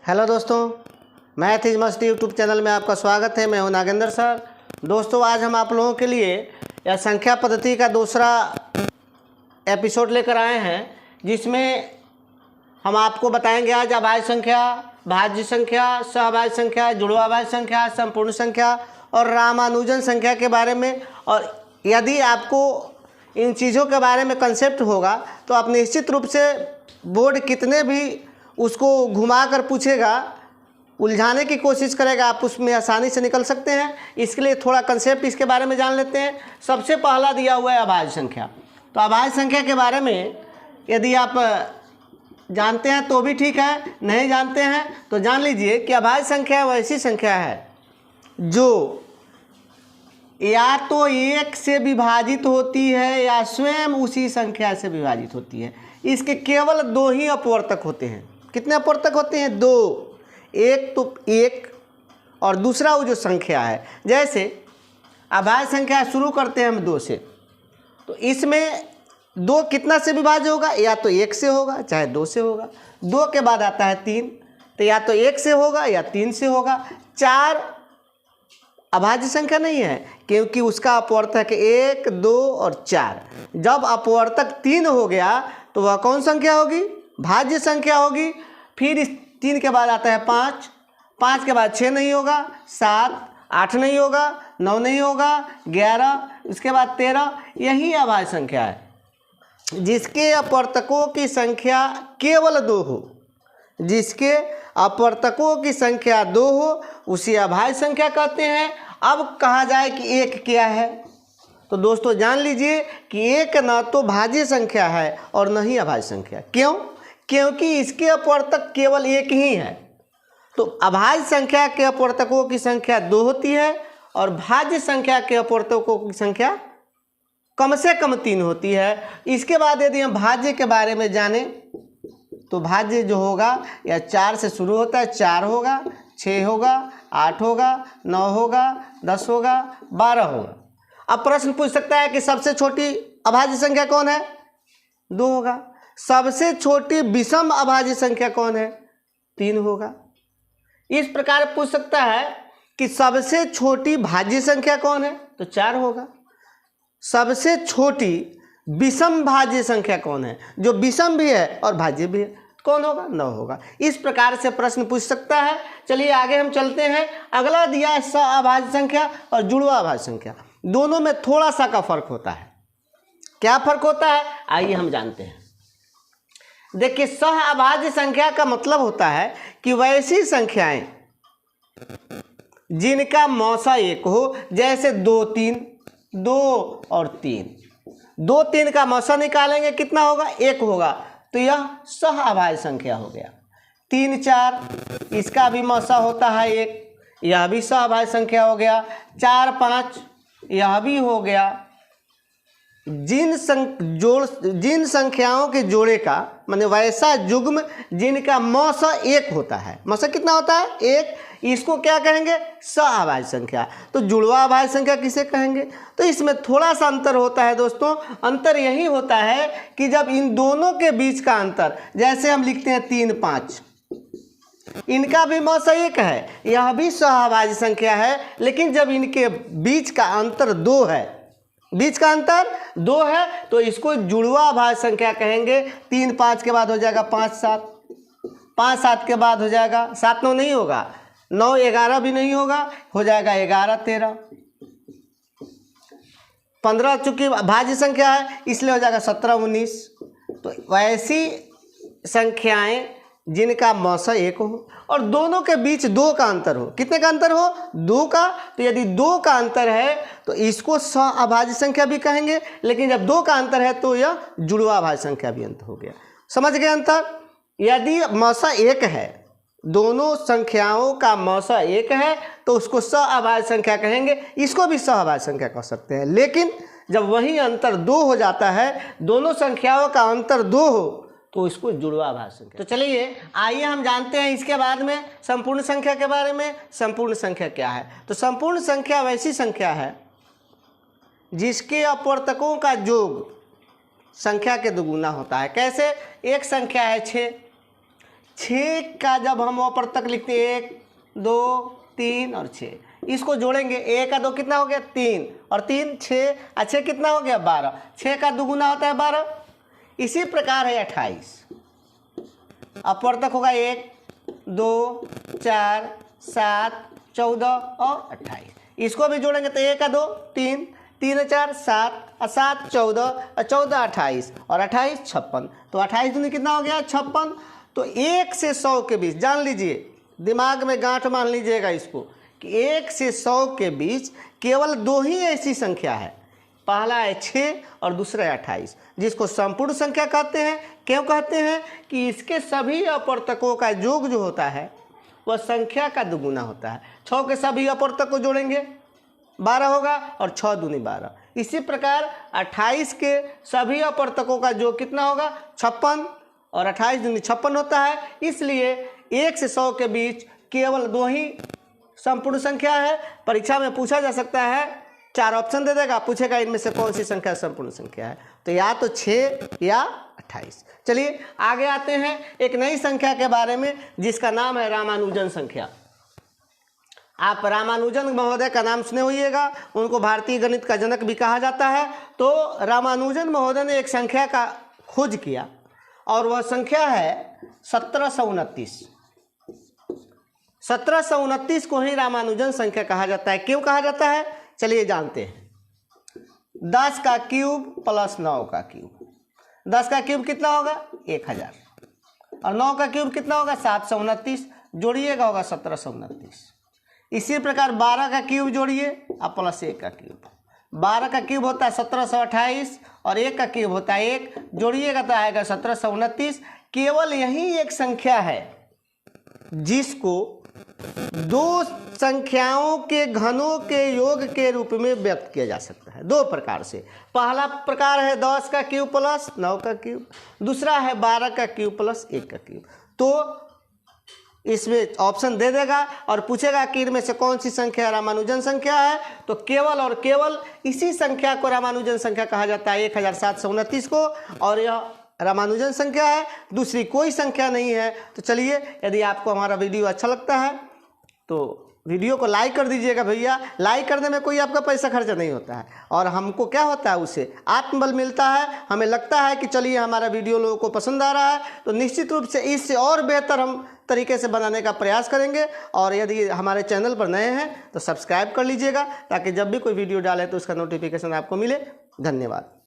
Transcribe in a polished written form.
Hello दोस्तों, math is must YouTube channel में आपका स्वागत है। मैं हूं नागेंद्र सर। दोस्तों, आज हम आप लोगों के लिए यह संख्या पद्धति का दूसरा एपिसोड लेकर आए हैं, जिसमें हम आपको बताएंगे आज अभाज्य संख्या, भाज्य संख्या, सहभाज्य संख्या, जुड़वा भाज्य संख्या, संपूर्ण संख्या और रामानुजन संख्या के बारे में। और यदि आपको इन चीज़ों के बारे में कंसेप्ट होगा तो आप निश्चित रूप से बोर्ड कितने भी उसको घुमा कर पूछेगा, उलझाने की कोशिश करेगा, आप उसमें आसानी से निकल सकते हैं। इसके लिए थोड़ा कंसेप्ट इसके बारे में जान लेते हैं। सबसे पहला दिया हुआ है अभाज्य संख्या। तो अभाज्य संख्या के बारे में यदि आप जानते हैं तो भी ठीक है, नहीं जानते हैं तो जान लीजिए कि अभाज्य संख्या वैसी संख्या है जो या तो एक से विभाजित होती है या स्वयं उसी संख्या से विभाजित होती है। इसके केवल दो ही अपवर्तक होते हैं। कितने अपवर्तक होते हैं? दो। एक तो एक और दूसरा वो जो संख्या है। जैसे अभाज्य संख्या शुरू करते हैं हम दो से, तो इसमें दो कितना से विभाज्य होगा? या तो एक से होगा चाहे दो से होगा। दो के बाद आता है तीन, तो या तो एक से होगा या तीन से होगा। चार अभाज्य संख्या नहीं है क्योंकि उसका अपवर्तक एक, दो और चार। जब अपवर्तक तीन हो गया तो वह कौन संख्या होगी? भाज्य संख्या होगी। फिर इस तीन के बाद आता है पाँच, पाँच के बाद छः नहीं होगा, सात, आठ नहीं होगा, नौ नहीं होगा, 11, उसके बाद 13। यही अभाज्य संख्या है जिसके अपवर्तकों की संख्या केवल दो हो। जिसके अपवर्तकों की संख्या दो हो उसी अभाज्य संख्या कहते हैं। अब कहा जाए कि एक क्या है, तो दोस्तों जान लीजिए कि एक न तो भाज्य संख्या है और न ही अभाज्य संख्या। क्यों? क्योंकि इसके अपवर्तक केवल एक ही है। तो अभाज्य संख्या के अपवर्तकों की संख्या दो होती है और भाज्य संख्या के अपवर्तकों की संख्या कम से कम तीन होती है। इसके बाद यदि हम भाज्य के बारे में जानें तो भाज्य जो होगा या चार से शुरू होता है, चार होगा, छः होगा, आठ होगा, नौ होगा, 10 होगा, 12 होगा। अब प्रश्न पूछ सकता है कि सबसे छोटी अभाज्य संख्या कौन है? दो होगा। सबसे छोटी विषम अभाज्य संख्या कौन है? तीन होगा। इस प्रकार पूछ सकता है कि सबसे छोटी भाज्य संख्या कौन है? तो चार होगा। सबसे छोटी विषम भाज्य संख्या कौन है? जो विषम भी है और भाज्य भी है, कौन होगा? 9 होगा। इस प्रकार से प्रश्न पूछ सकता है। चलिए आगे हम चलते हैं। अगला दिया है सहअभाज्य संख्या और जुड़वा अभाज्य संख्या। दोनों में थोड़ा सा का फर्क होता है। क्या फर्क होता है? आइए हम जानते हैं। देखिए, सहअभाज्य संख्या का मतलब होता है कि वैसी संख्याएं जिनका मौसा एक हो, जैसे 2, 3, 2 और 3। 2, 3 का मौसा निकालेंगे, कितना होगा? एक होगा, तो यह सहअभाज्य संख्या हो गया। 3, 4 इसका भी मौसा होता है एक, यह भी सहअभाज्य संख्या हो गया। 4, 5 यह भी हो गया। जिन संख्याओं के जोड़े का माने वैसा युग्म जिनका मौसा एक होता है। मौसा कितना होता है? एक। इसको क्या कहेंगे? सहअभाज्य संख्या। तो जुड़वा अभाज्य संख्या किसे कहेंगे? तो इसमें थोड़ा सा अंतर होता है दोस्तों। अंतर यही होता है कि जब इन दोनों के बीच का अंतर, जैसे हम लिखते हैं 3, 5, इनका भी मौसा एक है, यह भी सहअभाज्य संख्या है, लेकिन जब इनके बीच का अंतर 2 है, बीच का अंतर 2 है, तो इसको जुड़वा अभाज्य संख्या कहेंगे। 3, 5 के बाद हो जाएगा 5, 7, 5, 7 के बाद हो जाएगा 7, 9 नहीं होगा, 9, 11 भी नहीं होगा, हो जाएगा 11, 13, 15 चूंकि भाज्य संख्या है इसलिए हो जाएगा 17, 19। तो वैसी संख्याएं जिनका मौसा एक हो और दोनों के बीच 2 का अंतर हो। कितने का अंतर हो? 2 का। तो यदि 2 का अंतर है तो इसको सहअभाज्य संख्या भी कहेंगे, लेकिन जब 2 का अंतर है तो यह जुड़वा अभाज्य संख्या भी अंत हो गया। समझ गए अंतर? यदि मौसा एक है, दोनों संख्याओं का मौसा एक है, तो उसको सहअभाज्य संख्या कहेंगे। इसको भी सहअभाज्य संख्या कह सकते हैं। लेकिन जब वही अंतर 2 हो जाता है, दोनों संख्याओं का अंतर 2 हो, तो इसको जुड़वा अभाज्य संख्या। तो चलिए आइए हम जानते हैं इसके बाद में संपूर्ण संख्या के बारे में। संपूर्ण संख्या क्या है? तो संपूर्ण संख्या वैसी संख्या है जिसके अपवर्तकों का योग संख्या के दुगुना होता है। कैसे? एक संख्या है 6, 6 का जब हम अपर्तक लिखते हैं 1 2 3 और 6, इसको जोड़ेंगे 1 का 2 कितना हो गया 3 और 3 6 और 6 कितना हो गया 12, 6 का दुगुना होता है 12। इसी प्रकार है 28, अपर्तक होगा 1 2 4 7 14 और 28, इसको भी जोड़ेंगे तो 1 का 2 3 3 4 7 और 7 14 और 14 28 और 28 56, तो 28 दूनी कितना हो गया 56। तो 1 से 100 के बीच, जान लीजिए, दिमाग में गांठ मान लीजिएगा इसको, कि 1 से 100 के बीच केवल 2 ही ऐसी संख्या है, पहला है 6 और दूसरा है 28, जिसको संपूर्ण संख्या कहते हैं। क्यों कहते हैं? कि इसके सभी अपर्तकों का योग जो होता है वह संख्या का दुगुना होता है। 6 के सभी अपर्तक को जोड़ेंगे 12 होगा और 6 दूनी 12। इसी प्रकार 28 के सभी अपर्तकों का योग कितना होगा 56 और 28 दूनी 56 होता है। इसलिए 1 से 100 के बीच केवल 2 ही संपूर्ण संख्या है। परीक्षा में पूछा जा सकता है, 4 ऑप्शन दे देगा, पूछेगा इनमें से कौन सी संख्या संपूर्ण संख्या है, तो या तो 6 या 28। चलिए आगे आते हैं एक नई संख्या के बारे में, जिसका नाम है रामानुजन संख्या। आप रामानुजन महोदय का नाम सुने होइएगा, उनको भारतीय गणित का जनक भी कहा जाता है। तो रामानुजन महोदय ने एक संख्या का खोज किया और वह संख्या है 1729। 1729 को ही रामानुजन संख्या कहा जाता है। क्यों कहा जाता है चलिए जानते हैं। 10 का क्यूब प्लस 9 का क्यूब, 10 का क्यूब कितना होगा 1000 और 9 का क्यूब कितना होगा 729, जोड़िएगा होगा 1729। इसी प्रकार 12 का क्यूब जोड़िए अब प्लस 1 का क्यूब, 12 का क्यूब होता है 1728 और 1 का क्यूब होता है 1, जोड़िएगा तो आएगा 1729। केवल यही एक संख्या है जिसको 2 संख्याओं के घनों के योग के रूप में व्यक्त किया जा सकता है 2 प्रकार से। पहला प्रकार है 10 का क्यूब प्लस 9 का क्यूब, दूसरा है 12 का क्यूब प्लस 1 का क्यूब। तो इसमें ऑप्शन दे देगा और पूछेगा कि इनमें से कौन सी संख्या रामानुजन संख्या है, तो केवल और केवल इसी संख्या को रामानुजन संख्या कहा जाता है 1729 को, और यह रामानुजन संख्या है, दूसरी कोई संख्या नहीं है। तो चलिए, यदि आपको हमारा वीडियो अच्छा लगता है तो वीडियो को लाइक कर दीजिएगा भैया। लाइक करने में कोई आपका पैसा खर्चा नहीं होता है और हमको क्या होता है, उससे आत्मबल मिलता है। हमें लगता है कि चलिए हमारा वीडियो लोगों को पसंद आ रहा है, तो निश्चित रूप से इससे और बेहतर हम तरीके से बनाने का प्रयास करेंगे। और यदि हमारे चैनल पर नए हैं तो सब्सक्राइब कर लीजिएगा, ताकि जब भी कोई वीडियो डाले तो उसका नोटिफिकेशन आपको मिले। धन्यवाद।